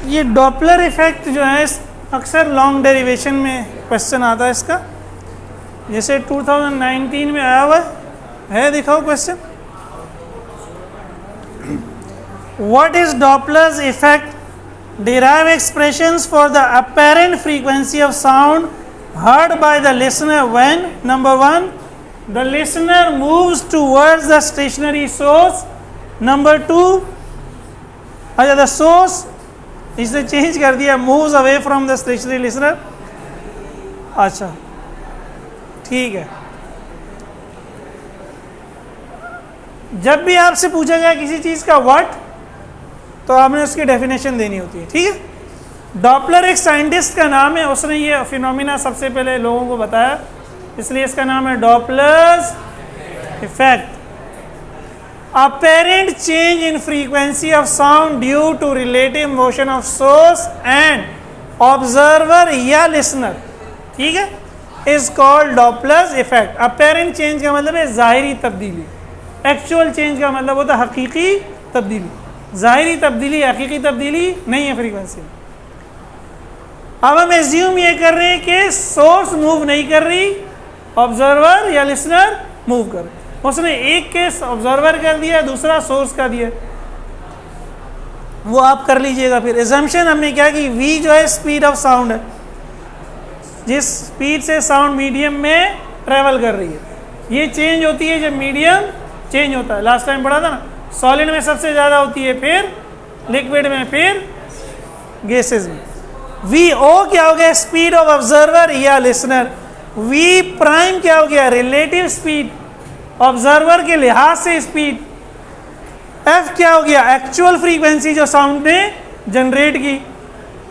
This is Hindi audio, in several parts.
ये डॉपलर इफेक्ट जो है अक्सर लॉन्ग डेरिवेशन में क्वेश्चन आता है इसका, जैसे 2019 में आया हुआ है, दिखाओ question. What is Doppler's effect? derive expressions for the apparent frequency of sound heard by the listener when number 1 the listener moves towards the stationary source, number 2 अच्छा the source इसने चेंज कर दिया, moves away from the stationary listener। अच्छा ठीक है, जब भी आपसे पूछा गया किसी चीज का व्हाट तो आपने उसकी डेफिनेशन देनी होती है, ठीक है। डॉपलर एक साइंटिस्ट का नाम है, उसने ये फिनोमिना सबसे पहले लोगों को बताया, इसलिए इसका नाम है Doppler's effect. Apparent change in frequency of sound due to relative motion of source and observer या लिसनर, ठीक है, is called Doppler's effect. Apparent change का मतलब है जाहिरी तब्दीली, एक्चुअल चेंज का मतलब होता है हकीकी तब्दीली। जाहिरी तब्दीली हकीकी तब्दीली नहीं है फ्रीक्वेंसी में। अब हम एज्यूम ये कर रहे हैं कि सोर्स मूव नहीं कर रही, ऑब्जर्वर या लिसनर मूव कर रहे। उसने एक केस ऑब्जर्वर कर दिया, दूसरा सोर्स का दिया, वो आप कर लीजिएगा। फिर एजम्पशन हमने क्या की, v जो है स्पीड ऑफ साउंड है, जिस स्पीड से साउंड मीडियम में ट्रेवल कर रही है, ये चेंज होती है जब मीडियम चेंज होता है। लास्ट टाइम पढ़ा था ना, सॉलिड में सबसे ज़्यादा होती है, फिर लिक्विड में, फिर गैसेस में। वी ओ क्या हो गया, स्पीड ऑफ ऑब्जर्वर या लिसनर। वी प्राइम क्या हो गया, रिलेटिव स्पीड, ऑब्जर्वर के लिहाज से स्पीड। एफ क्या हो गया, एक्चुअल फ्रीक्वेंसी जो साउंड ने जनरेट की।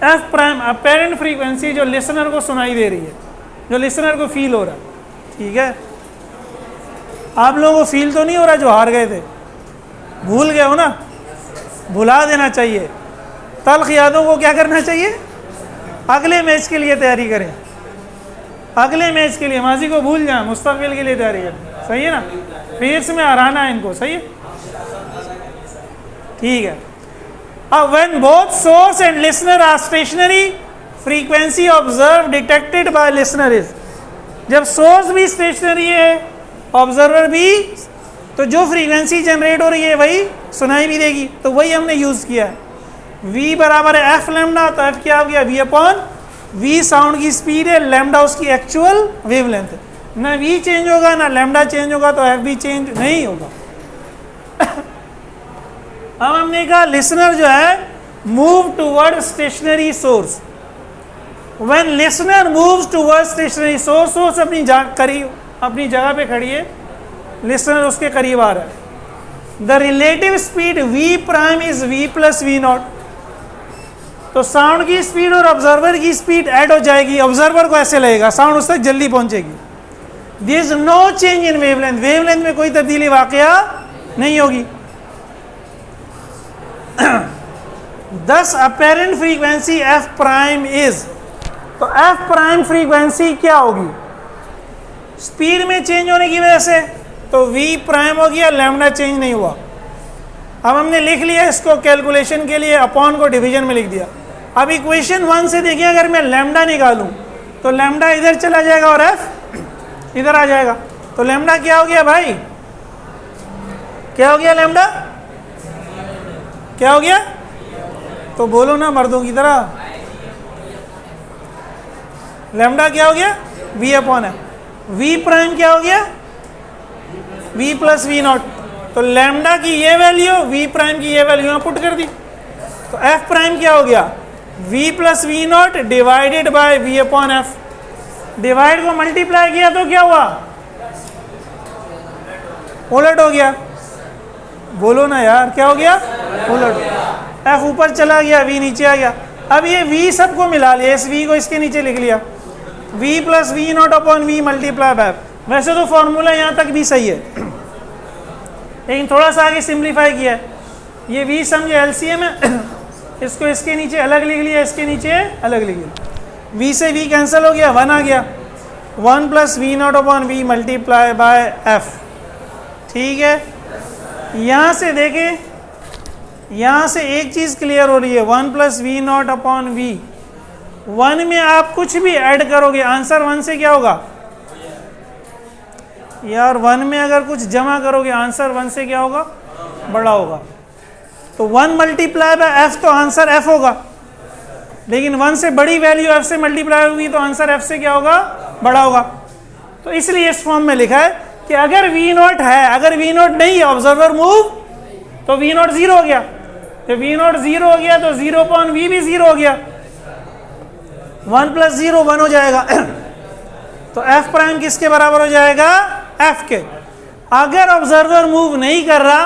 एफ प्राइम अपेरेंट फ्रीक्वेंसी जो लिसनर को सुनाई दे रही है, जो लिसनर को फील हो रहा है, ठीक है। आप लोगों को फील तो नहीं हो रहा जो हार गए थे, भूल गए हो ना, भुला देना चाहिए। तल्ख यादों को क्या करना चाहिए, अगले मैच के लिए तैयारी करें, अगले मैच के लिए माजी को भूल जाए, मुस्तकबिल के लिए तैयारी करें, सही है ना। फेस में हराना है इनको, सही है, ठीक है। अब when both source and listener are stationary, frequency observe detected by listener is. जब सोर्स भी स्टेशनरी है, ऑब्जर्वर भी, तो जो फ्रीक्वेंसी जनरेट हो रही है वही सुनाई भी देगी, तो वही हमने यूज़ किया है। v बराबर है एफ लैम्डा, तो एफ क्या हो गया, v अपॉन v साउंड की स्पीड है, लैम्डा उसकी एक्चुअल वेवलेंथ है। ना v चेंज होगा ना लैम्डा चेंज होगा, तो एफ भी चेंज नहीं होगा। अब हमने कहा लिसनर जो है move toward stationary source. When listener moves toward stationary source, source अपनी जगह पे खड़ी है, लिसनर उसके करीब आ रहा है। The relative speed v prime is v plus v not. तो साउंड की स्पीड और ऑब्जर्वर की स्पीड ऐड हो जाएगी, ऑब्जर्वर को ऐसे लगेगा, साउंड उस तक जल्दी पहुंचेगी। There is no change in wavelength, wavelength में कोई तब्दीली वाकया नहीं होगी। Thus apparent frequency f prime is, तो f प्राइम फ्रीक्वेंसी क्या होगी, स्पीड में चेंज होने की वजह से, तो v प्राइम हो गया, लैम्डा चेंज नहीं हुआ। अब हमने लिख लिया इसको कैलकुलेशन के लिए, अपॉन को डिवीजन में लिख दिया। अब इक्वेशन 1 से देखिए, अगर मैं लैम्डा निकालूं तो लैम्डा इधर चला जाएगा और f इधर आ जाएगा, तो लैम्डा क्या हो गया भाई, क्या हो गया लैम्डा, क्या हो गया, तो बोलो ना मर्दों की तरह, लैम्डा क्या हो गया, v अपॉन है। v प्राइम क्या हो गया, v प्लस वी नॉट। तो लैम्डा की ये वैल्यू, v प्राइम की ये वैल्यू यहाँ पुट कर दी, तो f प्राइम क्या हो गया, v plus v not divided by v upon f। Divide को मल्टीप्लाई किया तो क्या हुआ, उलट हो गया, बोलो ना यार, क्या हो गया, उलट। f ऊपर चला गया, v नीचे आ गया। अब ये v सबको मिला लिया, इस v को इसके नीचे लिख लिया, v plus v not upon v multiply by. वैसे तो फॉर्मूला यहाँ तक भी सही है, लेकिन थोड़ा सा आगे सिंप्लीफाई किया है। ये v समझे एलसीएम है, इसको इसके नीचे अलग लिख लिया, इसके नीचे अलग लिख लिया, v से v कैंसिल हो गया, 1 आ गया, 1 plus v not upon v multiply by f, ठीक है। यहाँ से देखें यहां से एक चीज क्लियर हो रही है, 1 plus v not upon v. 1 में आप कुछ भी ऐड करोगे आंसर 1 से क्या होगा यार, 1 में अगर कुछ जमा करोगे आंसर 1 से क्या होगा, बड़ा होगा। तो 1 मल्टीप्लाई बाय एफ तो आंसर एफ होगा, लेकिन 1 से बड़ी वैल्यू एफ से मल्टीप्लाई होगी तो आंसर एफ से क्या होगा, बड़ा होगा। तो इसलिए इस फॉर्म में लिखा है कि अगर वी नॉट है, अगर वी नॉट नहीं है ऑब्जर्वर मूव, तो वी नॉट 0 हो गया। तो वी नॉट 0 हो गया तो 0 अपॉन वी भी 0 हो गया, 1 प्लस 0 1 हो जाएगा। तो एफ प्राइम किसके बराबर हो जाएगा, एफ के। अगर ऑब्जर्वर मूव नहीं कर रहा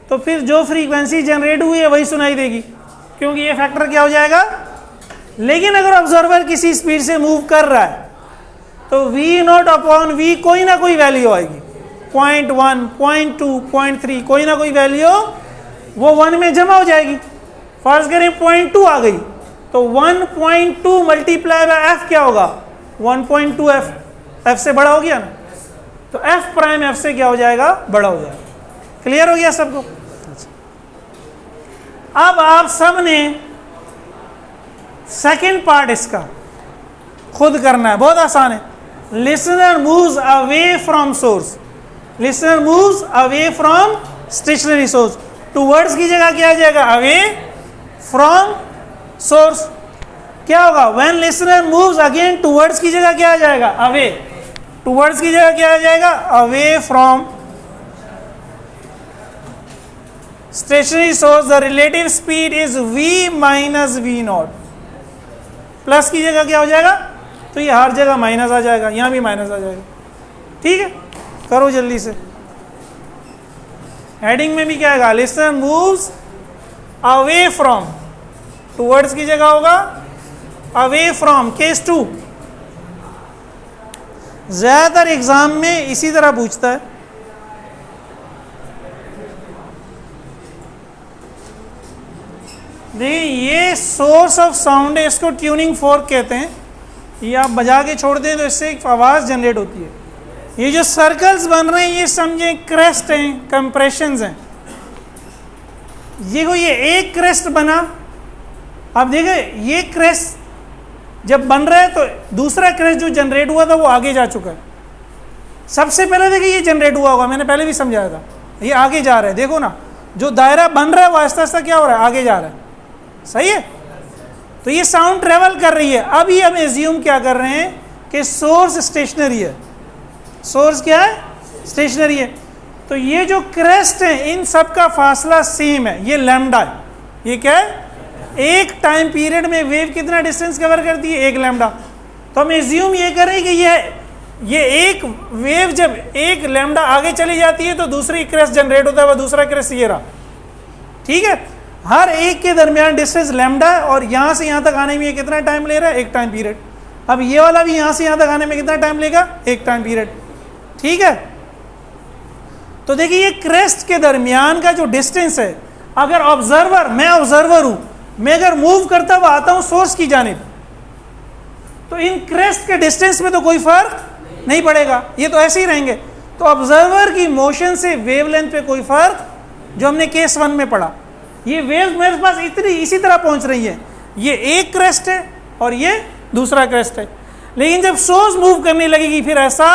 तो फिर जो फ्रीक्वेंसी जनरेट हुई है वही सुनाई देगी, क्योंकि ये फैक्टर क्या हो जाएगा। लेकिन अगर ऑब्जर्वर किसी स्पीड से मूव कर रहा है तो वी नॉट अपॉन वी कोई ना कोई वैल्यू आएगी, 0.1 0.2 0.3 कोई ना कोई वैल्यू वो 1 में जमा हो जाएगी। फर्ज करें 0.2 आ गई तो 1.2 मल्टीप्लाई बाय एफ क्या होगा, 1.2 एफ, एफ से बड़ा हो गया ना, तो एफ प्राइम एफ से क्या हो जाएगा, बड़ा हो जाएगा। क्लियर हो गया सबको। अब आप सब ने सेकेंड पार्ट इसका खुद करना है, बहुत आसान है। Listener moves away from source, listener moves away from stationary source. Towards की जगह क्या आ जाएगा, अवे फ्रॉम सोर्स। क्या होगा, when listener moves again towards की जगह क्या आ जाएगा, अवे। टूवर्ड्स की जगह क्या आ जाएगा, away from stationary source. The relative speed is v minus v not. Plus की जगह क्या हो जाएगा, तो ये हर जगह माइनस आ जाएगा, यहां भी माइनस आ जाएगा। ठीक है, करो जल्दी से। हेडिंग में भी क्या आएगा, listener moves away from, towards की जगह होगा अवे फ्रॉम। केस 2 ज्यादातर एग्जाम में इसी तरह पूछता है। देखिए ये सोर्स ऑफ साउंड है, इसको ट्यूनिंग फोर्क कहते हैं। ये आप बजा के छोड़ दें तो इससे एक आवाज़ जनरेट होती है। ये जो सर्कल्स बन रहे हैं ये समझें क्रेस्ट हैं, कंप्रेशंस हैं। ये एक क्रेस्ट बना, अब देखें ये क्रेस्ट जब बन रहा है तो दूसरा क्रेस्ट जो जनरेट हुआ था वो आगे जा चुका है। सबसे पहले देखिए ये जनरेट हुआ होगा, मैंने पहले भी समझाया था, ये आगे जा रहा है। देखो ना, जो दायरा बन रहा है वो आहिस्ता आहिस्ता क्या हो रहा है, आगे जा रहा है। सही है, तो ये साउंड ट्रेवल कर रही है। अब ये हम एज्यूम क्या कर रहे हैं कि सोर्स स्टेशनरी है। सोर्स क्या है, स्टेशनरी है। तो ये जो क्रेस्ट है इन सब का फासला सेम है, ये लैम्डा है। ये क्या है, एक टाइम पीरियड में वेव कितना डिस्टेंस कवर करती है, 1 लैम्डा। तो हम एज्यूम ये करें कि ये एक वेव जब 1 लैम्डा आगे चली जाती है तो दूसरी क्रेस्ट जनरेट होता है, वह दूसरा क्रेस्ट ये रहा। ठीक है, हर एक के दरमियान डिस्टेंस लैम्डा है और यहां से यहां तक आने में कितना टाइम ले रहा है, 1 टाइम पीरियड। अब ये वाला भी यहां से यहां तक आने में कितना टाइम लेगा, 1 टाइम पीरियड। ठीक है, तो देखिए ये क्रेस्ट के दरमियान का जो डिस्टेंस है, अगर ऑब्जर्वर, मैं ऑब्जर्वर हूं, मैं अगर मूव करता हुआ आता हूं सोर्स की जानिब, तो इन क्रेस्ट के डिस्टेंस में तो कोई फर्क नहीं पड़ेगा, ये तो ऐसे ही रहेंगे। तो ऑब्जर्वर की मोशन से वेवलेंथ पे कोई फर्क, जो हमने केस 1 में पढ़ा, ये वेव मेरे पास इतनी इसी तरह पहुंच रही है। ये एक क्रेस्ट है और ये दूसरा क्रेस्ट है। लेकिन जब सोर्स मूव करने लगेगी फिर ऐसा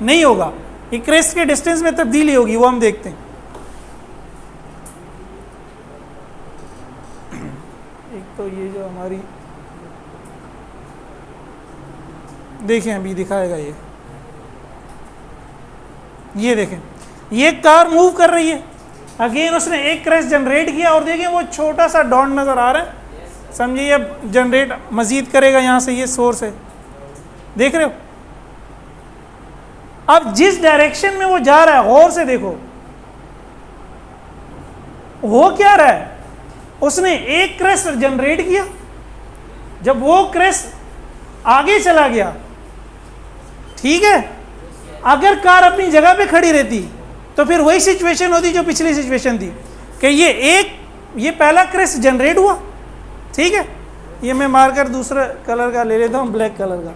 नहीं होगा, ये क्रेस्ट के डिस्टेंस में तब्दीली होगी, वो हम देखते हैं। एक तो ये जो हमारी देखें अभी दिखाएगा, ये देखें, ये कार मूव कर रही है, अगेन उसने एक क्रेस्ट जनरेट किया और देखें वो छोटा सा डॉट नजर आ रहा है, समझिए अब जनरेट मजीद करेगा यहां से, ये सोर्स है, देख रहे हो। अब जिस डायरेक्शन में वो जा रहा है गौर से देखो, हो क्या रहा है, उसने एक क्रेस्ट जनरेट किया, जब वो क्रेस्ट आगे चला गया, ठीक है, अगर कार अपनी जगह पे खड़ी रहती तो फिर वही सिचुएशन होती जो पिछली सिचुएशन थी कि ये पहला क्रेस्ट जनरेट हुआ, ठीक है, ये मैं मार्कर दूसरा कलर का ले लेता हूँ, ब्लैक कलर का।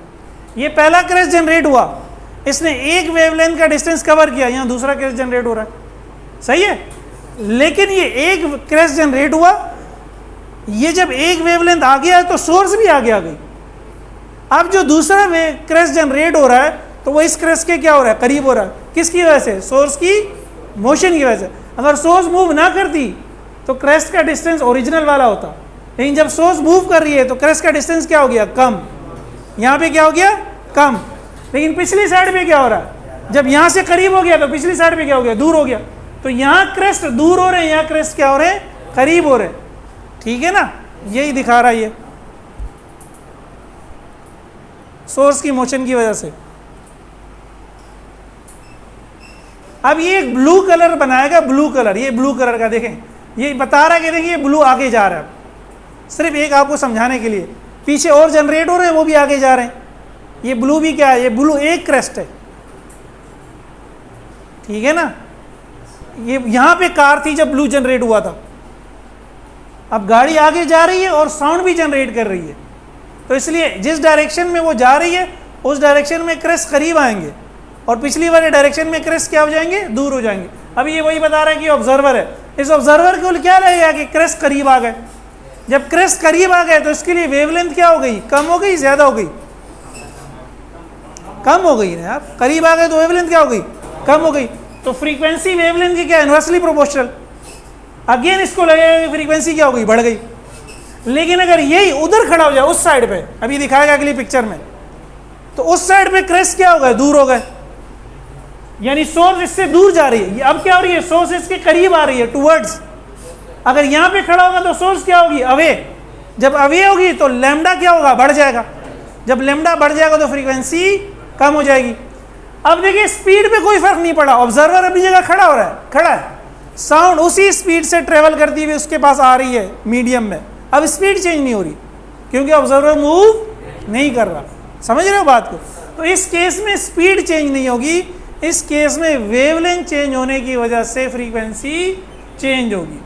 ये पहला क्रेस्ट जनरेट हुआ, इसने एक वेवलेंथ का डिस्टेंस कवर किया, यहाँ दूसरा क्रेस्ट जनरेट हो रहा है, सही है। लेकिन ये एक क्रेस्ट जनरेट हुआ, ये जब एक वेवलेंथ आ गया तो सोर्स भी आगे आ गई। अब जो दूसरा क्रेस्ट जनरेट हो रहा है तो वो इस क्रेस्ट के क्या हो रहा है, करीब हो रहा है। किसकी वजह से? सोर्स की मोशन की वजह से। अगर सोर्स मूव ना करती तो क्रेस्ट का डिस्टेंस ओरिजिनल वाला होता, लेकिन जब सोर्स मूव कर रही है तो क्रेस्ट का डिस्टेंस क्या हो गया, कम। यहाँ पे क्या हो गया, कम। लेकिन पिछली साइड पे क्या हो रहा है, जब यहाँ से करीब हो गया तो पिछली साइड पे क्या हो गया, दूर हो गया। तो यहाँ क्रेस्ट दूर हो रहे हैं, यहाँ क्रेस्ट क्या हो रहे हैं, करीब हो रहे हैं। ठीक है ना, यही दिखा रहा है ये सोर्स की मोशन की वजह से। अब ये एक ब्लू कलर बनाएगा, ब्लू कलर, ये ब्लू कलर का देखें, ये बता रहा है कि देखिए ब्लू आगे जा रहा है। सिर्फ एक आपको समझाने के लिए, पीछे और जनरेट हो रहे हैं, वो भी आगे जा रहे हैं। ये ब्लू भी क्या है, ये ब्लू एक क्रेस्ट है। ठीक है ना, ये यहां पे कार थी जब ब्लू जनरेट हुआ था, अब गाड़ी आगे जा रही है और साउंड भी जनरेट कर रही है, तो इसलिए जिस डायरेक्शन में वो जा रही है उस डायरेक्शन में क्रेस्ट करीब आएंगे और पिछली वाले डायरेक्शन में क्रेस्ट क्या हो जाएंगे, दूर हो जाएंगे। अब ये वही बता रहा है कि ऑब्जर्वर है, इस ऑब्जर्वर को क्या लगेगा कि क्रेस्ट करीब आ गए। जब क्रेस्ट करीब आ गए तो इसके लिए वेवलेंथ क्या हो गई, कम हो गई, ज्यादा हो गई, कम हो गई ना। आप करीब आ गए तो वेवलेंथ क्या हो गई, कम हो गई। तो फ्रीक्वेंसी वेवलेंथ की क्या, इनवर्सली प्रोपोर्शनल। अगेन इसको लगेगा कि फ्रीक्वेंसी क्या हो गई, बढ़ गई। लेकिन अगर यही उधर खड़ा हो जाए उस साइड पे, अभी दिखाएगा अगली पिक्चर में, तो उस साइड पे क्रेस्ट क्या हो गए, दूर हो गए, यानी सोर्स इससे दूर जा रही है। अब क्या हो रही है, सोर्स इसके करीब आ रही है, टुवर्ड्स। अगर यहां पे खड़ा होगा तो सोर्स क्या होगी, अवे। जब अवे होगी तो लैम्डा क्या होगा, बढ़ जाएगा। जब लैम्डा बढ़ जाएगा तो फ्रीक्वेंसी कम हो जाएगी। अब देखिए स्पीड पे कोई फर्क नहीं पड़ा, ऑब्जर्वर अपनी जगह खड़ा हो रहा है, खड़ा है, साउंड उसी स्पीड से ट्रेवल करती हुई उसके पास आ रही है मीडियम में। अब स्पीड चेंज नहीं हो रही क्योंकि ऑब्जर्वर मूव नहीं कर रहा। समझ रहे हो बात को? तो इस केस में स्पीड चेंज नहीं होगी, इस केस में वेवलेंथ चेंज होने की वजह से फ्रीक्वेंसी चेंज होगी।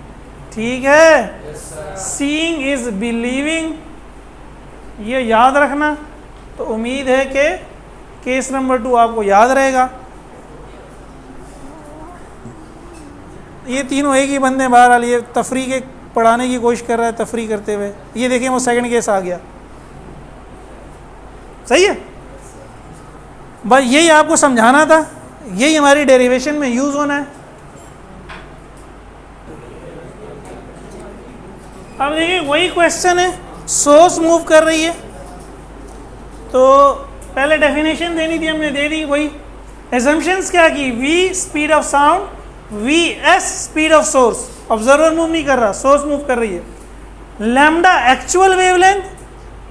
ठीक है, सीइंग इज बिलीविंग, ये याद रखना। तो उम्मीद है कि केस नंबर 2 आपको याद रहेगा। ये तीनों एक ही बंदे बाहर आ लिए, तफरी के पढ़ाने की कोशिश कर रहा है, तफरी करते हुए। ये देखिए वो सेकंड केस आ गया। सही है, बस यही आपको समझाना था, यही हमारी डेरिवेशन में यूज होना है। अब देखिए वही क्वेश्चन है, सोर्स मूव कर रही है, तो पहले डेफिनेशन देनी थी, हमने दे दी। वही एजम्पशंस क्या की, v speed of sound, vs speed of source. Observer move नहीं कर रहा, सोर्स मूव कर रही है। Lambda actual wavelength,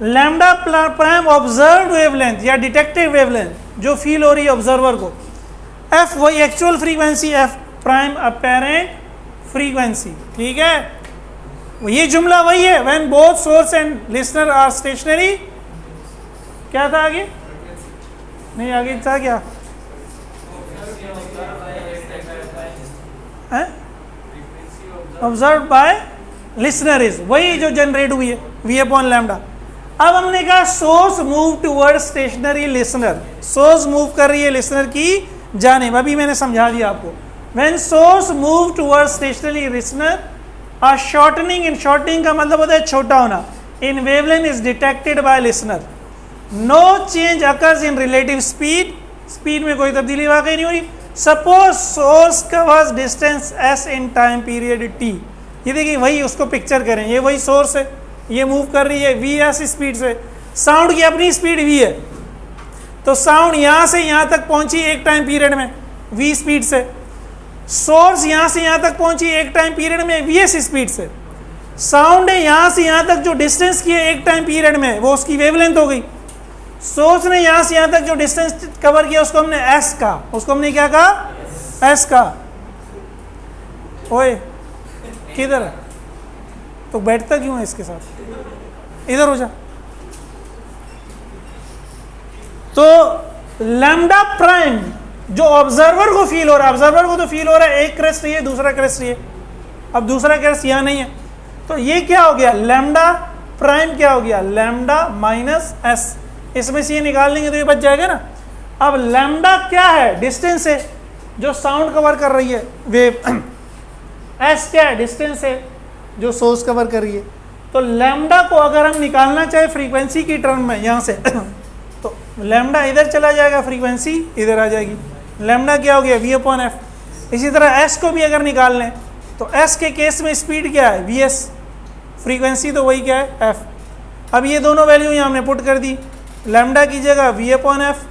lambda prime observed wavelength या डिटेक्टेड वेवलेंथ जो फील हो रही है ऑब्जर्वर को। f वही actual frequency, f prime apparent frequency. ठीक है, ये जुमला वही है, when both source and listener are stationary. क्या था आगे, नहीं आगे था क्या, ऑब्जर्व बाय लिसनर इज, वही जो जनरेट हुई है v अपॉन लैम्डा। अब हमने कहा source move toward stationary listener, source move कर रही है लिसनर की जानिब। अभी मैंने समझा दिया आपको, when source move toward stationary listener a shortening, in shortening का मतलब होता है छोटा होना, in wavelength is detected by listener. No change occurs in relative speed, speed में कोई तब्दीली वाकई नहीं हो रही। Suppose source covers distance s in time period t। ये देखिए वही उसको पिक्चर करें, ये वही सोर्स है, ये मूव कर रही है vs स्पीड से, साउंड की अपनी स्पीड v है, तो साउंड यहाँ से यहाँ तक पहुंची एक टाइम पीरियड में v स्पीड से, सोर्स यहाँ से यहाँ तक पहुंची एक टाइम पीरियड में vs स्पीड से। साउंड है यहाँ से यहाँ तक जो डिस्टेंस की है एक टाइम पीरियड में, वो उसकी वेवलेंथ हो गई। सोर्स ने यहाँ से यहाँ तक जो डिस्टेंस कवर किया उसको हमने s कहा, उसको हमने क्या कहा, s कहा। ओए किधर है, तो बैठता क्यों है इसके साथ, इधर हो जा। तो लैम्डा प्राइम जो ऑब्जर्वर को फील हो रहा है, ऑब्जर्वर को तो फील हो रहा है एक क्रेस्ट ये, दूसरा क्रेस्ट ये, अब दूसरा क्रेस्ट यहाँ नहीं है, तो ये क्या हो गया, लैम्डा प्राइम क्या हो गया, लैम्डा माइनस एस। इसमें से ये निकाल लेंगे तो ये बच जाएगा ना। अब लैम्डा क्या है, डिस्टेंस है जो साउंड कवर कर रही है वेव, एस क्या है? डिस्टेंस है जो सोर्स कवर कर रही है। तो लैम्डा को अगर हम निकालना चाहे फ्रीक्वेंसी की टर्म में यहाँ से तो लैम्डा इधर चला जाएगा, फ्रीक्वेंसी इधर आ जाएगी। लैम्डा क्या हो गया? v upon F. इसी तरह एस को भी अगर निकाल लें तो एस के केस में स्पीड क्या है? V S. फ्रीक्वेंसी तो वही क्या है? एफ। अब ये दोनों वैल्यू यहाँ हमने पुट कर दी। लैम्डा की जगह v अपॉन एफ,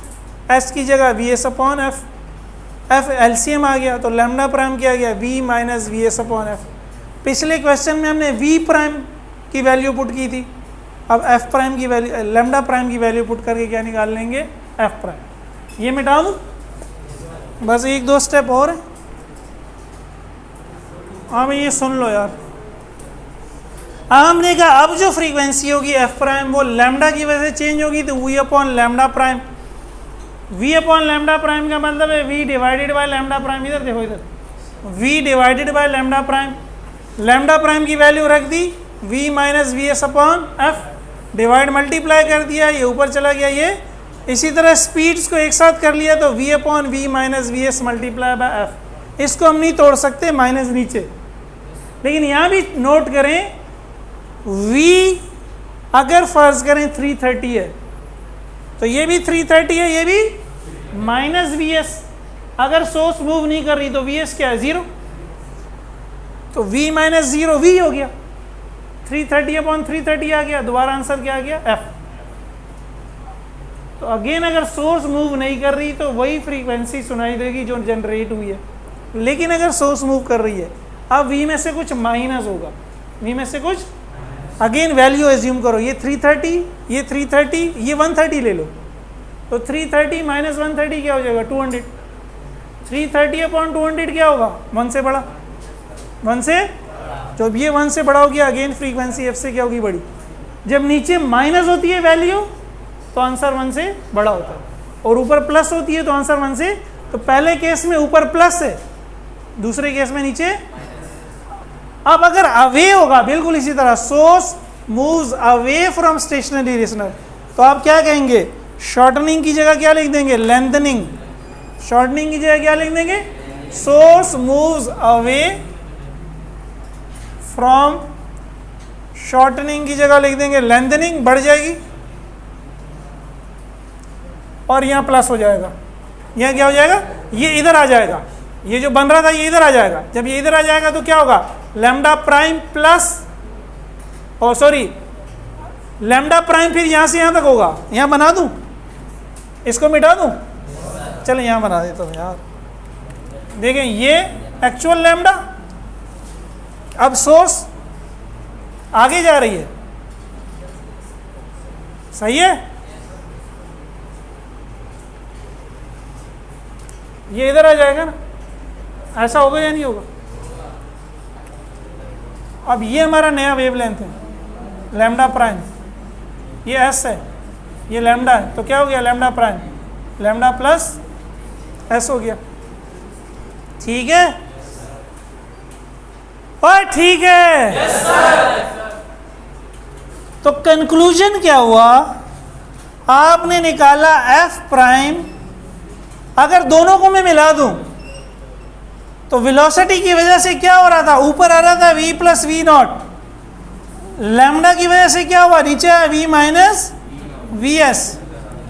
एस की जगह v s upon f. F LCM आ गया तो लैम्डा प्राइम क्या गया? v minus v s upon f. पिछले क्वेश्चन में हमने v प्राइम की वैल्यू पुट की थी, अब एफ प्राइम की वैल्यू, लैम्डा प्राइम की वैल्यू पुट करके क्या निकाल लेंगे? F prime. ये मिटा दूँ? बस एक दो स्टेप और है। हाँ ये सुन लो यार। हमने कहा अब जो फ्रीक्वेंसी होगी एफ प्राइम वो लैम्डा की वजह से चेंज होगी, तो v upon lambda prime. V upon lambda prime का मतलब है v divided by lambda prime. इधर देखो, इधर v divided by lambda prime. Lambda prime की वैल्यू रख दी v minus v s upon f, divide multiply कर दिया, ये ऊपर चला गया ये। इसी तरह स्पीड्स को एक साथ कर लिया तो v अपॉन v minus v s multiply by f. इसको हम नहीं तोड़ सकते, माइनस नीचे। लेकिन यहाँ भी नोट करें v अगर फर्ज करें 330 है तो ये भी 330 है, ये भी माइनस वी एस। अगर सोर्स मूव नहीं कर रही तो वी एस क्या है? 0। तो v माइनस 0 v हो गया, 330 अपॉन 330 आ गया। दोबारा आंसर क्या आ गया? f। तो अगेन अगर सोर्स मूव नहीं कर रही तो वही फ्रीक्वेंसी सुनाई देगी जो जनरेट हुई है। लेकिन अगर सोर्स मूव कर रही है, अब v में से कुछ माइनस होगा, v में से कुछ, अगेन वैल्यू एज्यूम करो, ये 330, ये 330, ये 130 ले लो। तो 330 माइनस 130 क्या हो जाएगा? 200। 330 अपॉन 200 क्या होगा? 1 से बड़ा। 1 से, जब ये 1 से बड़ा हो गया अगेन फ्रीक्वेंसी f से क्या होगी? बड़ी। जब नीचे माइनस होती है वैल्यू तो आंसर 1 से बड़ा होता है, और ऊपर प्लस होती है तो आंसर 1 से। तो पहले केस में ऊपर प्लस है, दूसरे केस में नीचे। अब अगर अवे होगा, बिल्कुल इसी तरह source moves away from stationary listener, तो आप क्या कहेंगे? शॉर्टनिंग की जगह क्या लिख देंगे? लेंथनिंग। शॉर्टनिंग की जगह क्या लिख देंगे? Source moves away from, shortening की जगह लिख देंगे लेंथनिंग, बढ़ जाएगी, और यहाँ प्लस हो जाएगा। यहाँ क्या हो जाएगा? ये इधर आ जाएगा, ये जो बन रहा था ये इधर आ जाएगा। जब ये इधर आ जाएगा तो क्या होगा? लैम्डा प्राइम प्लस, और सॉरी लैम्डा प्राइम फिर यहाँ से यहाँ तक होगा। यहाँ बना दूँ, इसको मिटा दूँ? चलो यहाँ बना देता हूँ यार। देखें ये एक्चुअल लैम्डा, अब सोर्स आगे जा रही है, सही है? ये इधर आ जाएगा ना, ऐसा होगा या नहीं होगा? अब ये हमारा नया वेवलेंथ है लैम्डा प्राइम, ये एस है, ये लैम्डा है, तो क्या हो गया? Lambda prime, lambda plus S हो गया। ठीक है? और ठीक है? yes, तो कंक्लूजन क्या हुआ? आपने निकाला एफ प्राइम। अगर दोनों को मैं मिला दूं तो वेलोसिटी की वजह से क्या हो रहा था? ऊपर आ रहा था v plus v not. Lambda की वजह से क्या हुआ? नीचे आया v माइनस वी एस।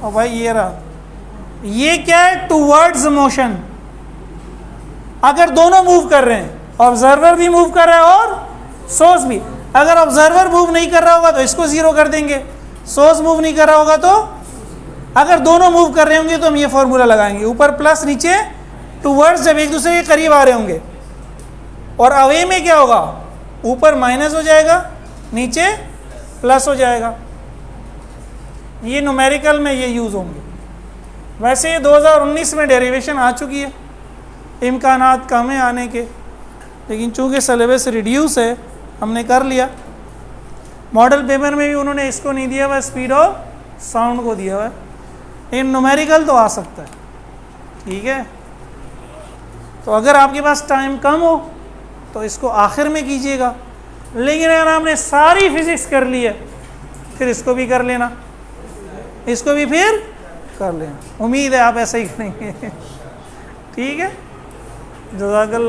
और भाई ये रहा, ये क्या है? Towards motion. अगर दोनों मूव कर रहे हैं, ऑब्जर्वर भी मूव कर रहा है और सोर्स भी। अगर ऑब्जर्वर मूव नहीं कर रहा होगा तो इसको 0 कर देंगे, सोर्स मूव नहीं कर रहा होगा तो, अगर दोनों मूव कर रहे होंगे तो हम ये फॉर्मूला लगाएंगे, ऊपर प्लस नीचे टूवर्ड्स, जब एक दूसरे के करीब आ रहे होंगे। और अवे में क्या होगा? ऊपर माइनस हो जाएगा, नीचे प्लस हो जाएगा। ये न्यूमेरिकल में ये यूज़ होंगे। वैसे ये 2019 में डेरिवेशन आ चुकी है, इम्कानात कम है आने के, लेकिन चूँकि सिलेबस रिड्यूस है हमने कर लिया। मॉडल पेपर में भी उन्होंने इसको नहीं दिया हुआ, स्पीड ऑफ साउंड को दिया हुआ है, लेकिन न्यूमेरिकल तो आ सकता है। ठीक है? तो अगर आपके पास टाइम कम हो तो इसको आखिर में कीजिएगा, लेकिन अगर आपने सारी फिजिक्स कर ली है फिर इसको भी कर लेना, इसको भी फिर कर लेना। उम्मीद है आप ऐसा ही करेंगे। ठीक है? जज़ाकल्लाह।